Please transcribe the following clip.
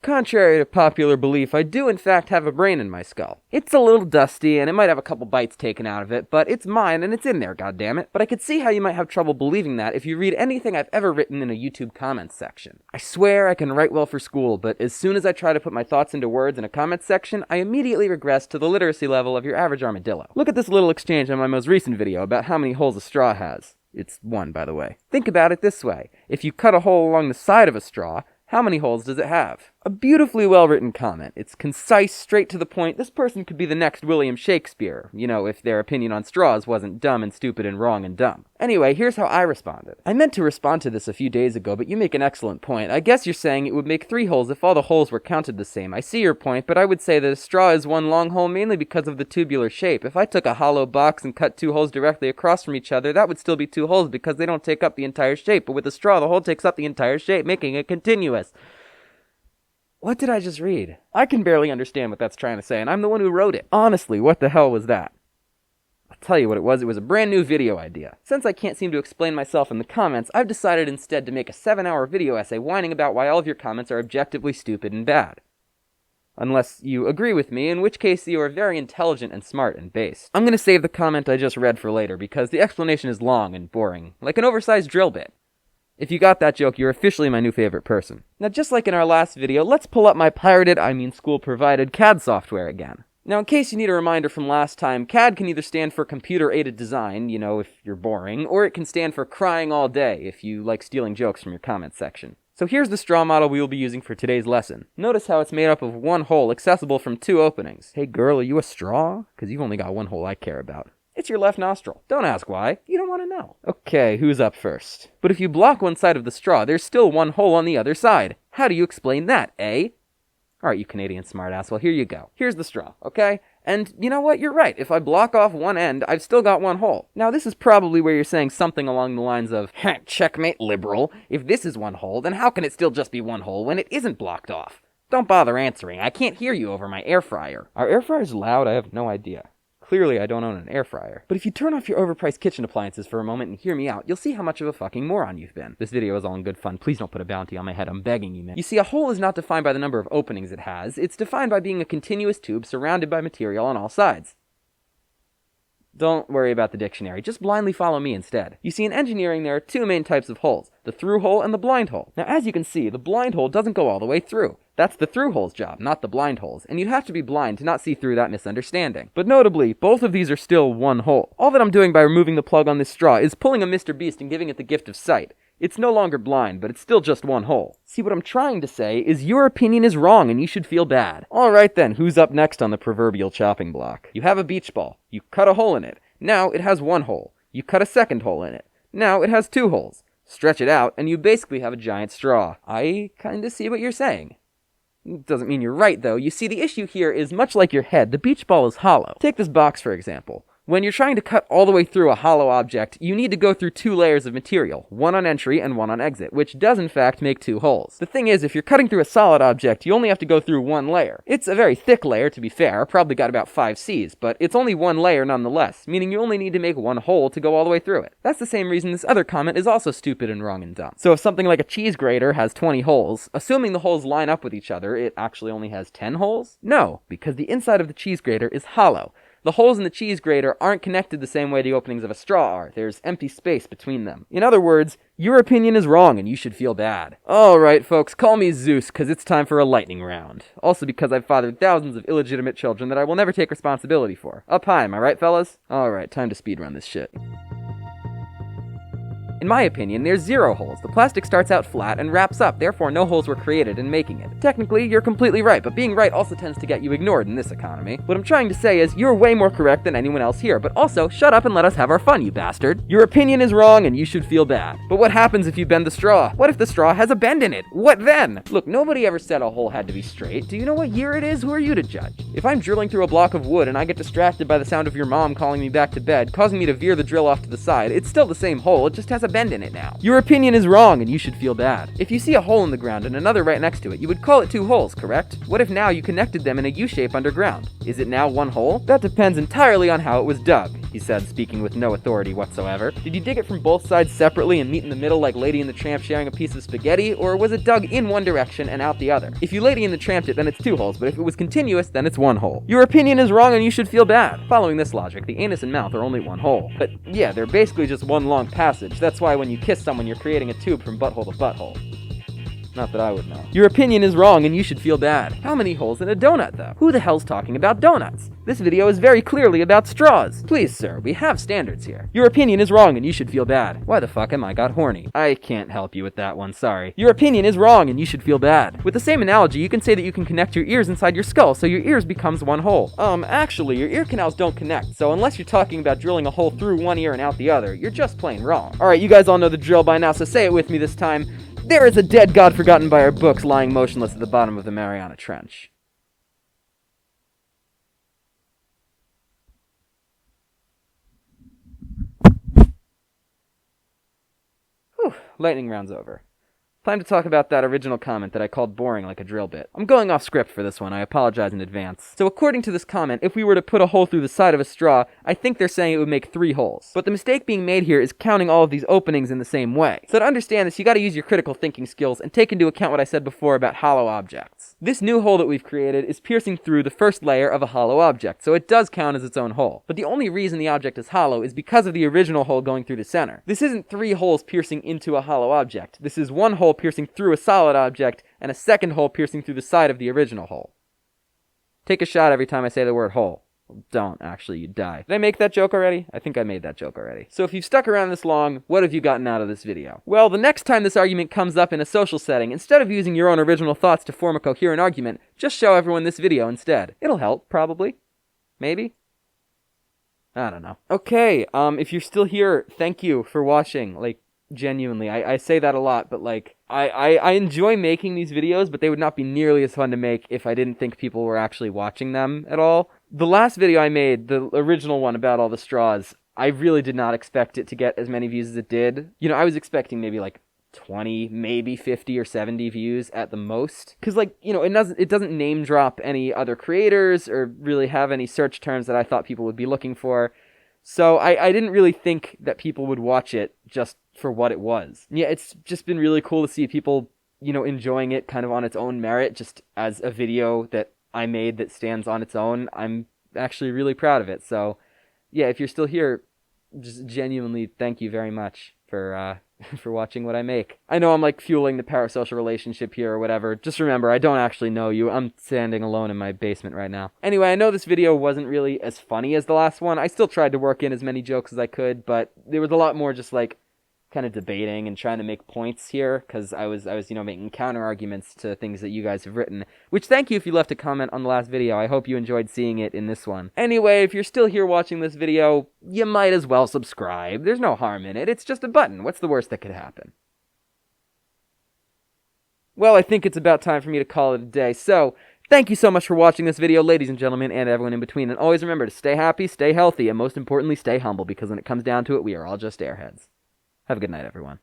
Contrary to popular belief, I do in fact have a brain in my skull. It's a little dusty, and it might have a couple bites taken out of it, but it's mine and it's in there, goddammit. But I could see how you might have trouble believing that if you read anything I've ever written in a YouTube comments section. I swear I can write well for school, but as soon as I try to put my thoughts into words in a comments section, I immediately regress to the literacy level of your average armadillo. Look at this little exchange on my most recent video about how many holes a straw has. It's one, by the way. Think about it this way. If you cut a hole along the side of a straw, how many holes does it have? A beautifully well-written comment. It's concise, straight to the point. This person could be the next William Shakespeare, you know, if their opinion on straws wasn't dumb and stupid and wrong and dumb. Anyway, here's how I responded. I meant to respond to this a few days ago, but you make an excellent point. I guess you're saying it would make 3 holes if all the holes were counted the same. I see your point, but I would say that a straw is one long hole mainly because of the tubular shape. If I took a hollow box and cut 2 holes directly across from each other, that would still be 2 holes because they don't take up the entire shape. But with a straw, the hole takes up the entire shape, making it continuous. What did I just read? I can barely understand what that's trying to say, and I'm the one who wrote it. Honestly, what the hell was that? I'll tell you what it was a brand new video idea. Since I can't seem to explain myself in the comments, I've decided instead to make a 7-hour video essay whining about why all of your comments are objectively stupid and bad. Unless you agree with me, in which case you are very intelligent and smart and based. I'm gonna save the comment I just read for later, because the explanation is long and boring, like an oversized drill bit. If you got that joke, you're officially my new favorite person. Now, just like in our last video, let's pull up my pirated, school-provided CAD software again. Now, in case you need a reminder from last time, CAD can either stand for computer-aided design, you know, if you're boring, or it can stand for crying all day, if you like stealing jokes from your comments section. So here's the straw model we will be using for today's lesson. Notice how it's made up of 1 hole, accessible from 2 openings. Hey girl, are you a straw? Because you've only got 1 hole I care about. It's your left nostril. Don't ask why. You don't want to know. Okay, who's up first? But if you block one side of the straw, there's still 1 hole on the other side. How do you explain that, eh? Alright, you Canadian smartass. Well, here you go. Here's the straw, okay? And you know what? You're right. If I block off one end, I've still got 1 hole. Now, this is probably where you're saying something along the lines of, checkmate, liberal. If this is 1 hole, then how can it still just be 1 hole when it isn't blocked off? Don't bother answering. I can't hear you over my air fryer. Are air fryers loud? I have no idea. Clearly, I don't own an air fryer. But if you turn off your overpriced kitchen appliances for a moment and hear me out, you'll see how much of a fucking moron you've been. This video is all in good fun. Please don't put a bounty on my head. I'm begging you, man. You see, a hole is not defined by the number of openings it has. It's defined by being a continuous tube surrounded by material on all sides. Don't worry about the dictionary. Just blindly follow me instead. You see, in engineering, there are 2 main types of holes. The through hole and the blind hole. Now, as you can see, the blind hole doesn't go all the way through. That's the through hole's job, not the blind hole's, and you'd have to be blind to not see through that misunderstanding. But notably, both of these are still 1 hole. All that I'm doing by removing the plug on this straw is pulling a Mr. Beast and giving it the gift of sight. It's no longer blind, but it's still just 1 hole. See, what I'm trying to say is your opinion is wrong and you should feel bad. Alright then, who's up next on the proverbial chopping block? You have a beach ball. You cut a hole in it. Now it has 1 hole. You cut a second hole in it. Now it has 2 holes. Stretch it out, and you basically have a giant straw. I kinda see what you're saying. Doesn't mean you're right, though. You see, the issue here is much like your head. The beach ball is hollow. Take this box, for example. When you're trying to cut all the way through a hollow object, you need to go through 2 layers of material, 1 on entry and 1 on exit, which does in fact make 2 holes. The thing is, if you're cutting through a solid object, you only have to go through 1 layer. It's a very thick layer, to be fair, probably got about 5 Cs, but it's only 1 layer nonetheless, meaning you only need to make 1 hole to go all the way through it. That's the same reason this other comment is also stupid and wrong and dumb. So if something like a cheese grater has 20 holes, assuming the holes line up with each other, it actually only has 10 holes? No, because the inside of the cheese grater is hollow. The holes in the cheese grater aren't connected the same way the openings of a straw are. There's empty space between them. In other words, your opinion is wrong and you should feel bad. Alright folks, call me Zeus, cause it's time for a lightning round. Also because I've fathered thousands of illegitimate children that I will never take responsibility for. Up high, am I right, fellas? Alright, time to speedrun this shit. In my opinion, there's 0 holes. The plastic starts out flat and wraps up, therefore no holes were created in making it. Technically, you're completely right, but being right also tends to get you ignored in this economy. What I'm trying to say is, you're way more correct than anyone else here, but also, shut up and let us have our fun, you bastard. Your opinion is wrong and you should feel bad. But what happens if you bend the straw? What if the straw has a bend in it? What then? Look, nobody ever said a hole had to be straight. Do you know what year it is? Who are you to judge? If I'm drilling through a block of wood and I get distracted by the sound of your mom calling me back to bed, causing me to veer the drill off to the side, it's still the same hole, it just has a bend in it now. Your opinion is wrong and you should feel bad. If you see a hole in the ground and another right next to it, you would call it 2 holes, correct? What if now you connected them in a U-shape underground? Is it now 1 hole? That depends entirely on how it was dug. he said, speaking with no authority whatsoever. Did you dig it from both sides separately and meet in the middle like Lady and the Tramp sharing a piece of spaghetti, or was it dug in one direction and out the other? If you Lady and the Tramped it, then it's 2 holes, but if it was continuous, then it's 1 hole. Your opinion is wrong and you should feel bad. Following this logic, the anus and mouth are only 1 hole. But yeah, they're basically just one long passage. That's why when you kiss someone, you're creating a tube from butthole to butthole. Not that I would know. Your opinion is wrong and you should feel bad. How many holes in a donut, though? Who the hell's talking about donuts? This video is very clearly about straws. Please, sir, we have standards here. Your opinion is wrong and you should feel bad. Why the fuck am I got horny? I can't help you with that one, sorry. Your opinion is wrong and you should feel bad. With the same analogy, you can say that you can connect your ears inside your skull, so your ears becomes 1 hole. Actually, your ear canals don't connect, so unless you're talking about drilling a hole through one ear and out the other, you're just plain wrong. Alright, you guys all know the drill by now, so say it with me this time. There is a dead god forgotten by our books lying motionless at the bottom of the Mariana Trench. Whew, lightning round's over. Time to talk about that original comment that I called boring like a drill bit. I'm going off script for this one, I apologize in advance. So according to this comment, if we were to put a hole through the side of a straw, I think they're saying it would make 3 holes. But the mistake being made here is counting all of these openings in the same way. So to understand this, you gotta use your critical thinking skills and take into account what I said before about hollow objects. This new hole that we've created is piercing through the first layer of a hollow object, so it does count as its own hole. But the only reason the object is hollow is because of the original hole going through the center. This isn't 3 holes piercing into a hollow object. This is 1 hole piercing through a solid object, and a 2nd hole piercing through the side of the original hole. Take a shot every time I say the word hole. Well, don't, actually, you die. Did I make that joke already? I think I made that joke already. So if you've stuck around this long, what have you gotten out of this video? Well, the next time this argument comes up in a social setting, instead of using your own original thoughts to form a coherent argument, just show everyone this video instead. It'll help, probably. Maybe? I don't know. Okay, if you're still here, thank you for watching. Like, genuinely, I say that a lot, but like, I enjoy making these videos, but they would not be nearly as fun to make if I didn't think people were actually watching them at all. The last video I made, the original one about all the straws, I really did not expect it to get as many views as it did. You know, I was expecting maybe like 20, maybe 50 or 70 views at the most. Because, like, you know, it doesn't name drop any other creators or really have any search terms that I thought people would be looking for. So I didn't really think that people would watch it just for what it was. Yeah, it's just been really cool to see people, you know, enjoying it kind of on its own merit, just as a video that I made that stands on its own. I'm actually really proud of it. So, yeah, if you're still here, just genuinely thank you very much for watching what I make. I know I'm like fueling the parasocial relationship here or whatever. Just remember, I don't actually know you. I'm standing alone in my basement right now. Anyway, I know this video wasn't really as funny as the last one. I still tried to work in as many jokes as I could, but there was a lot more just like kind of debating and trying to make points here, because I was, you know, making counter arguments to things that you guys have written, which thank you if you left a comment on the last video. I hope you enjoyed seeing it in this one. Anyway, if you're still here watching this video, you might as well subscribe. There's no harm in it. It's just a button. What's the worst that could happen? Well, I think it's about time for me to call it a day, so thank you so much for watching this video, ladies and gentlemen, and everyone in between, and always remember to stay happy, stay healthy, and most importantly, stay humble, because when it comes down to it, we are all just airheads. Have a good night, everyone.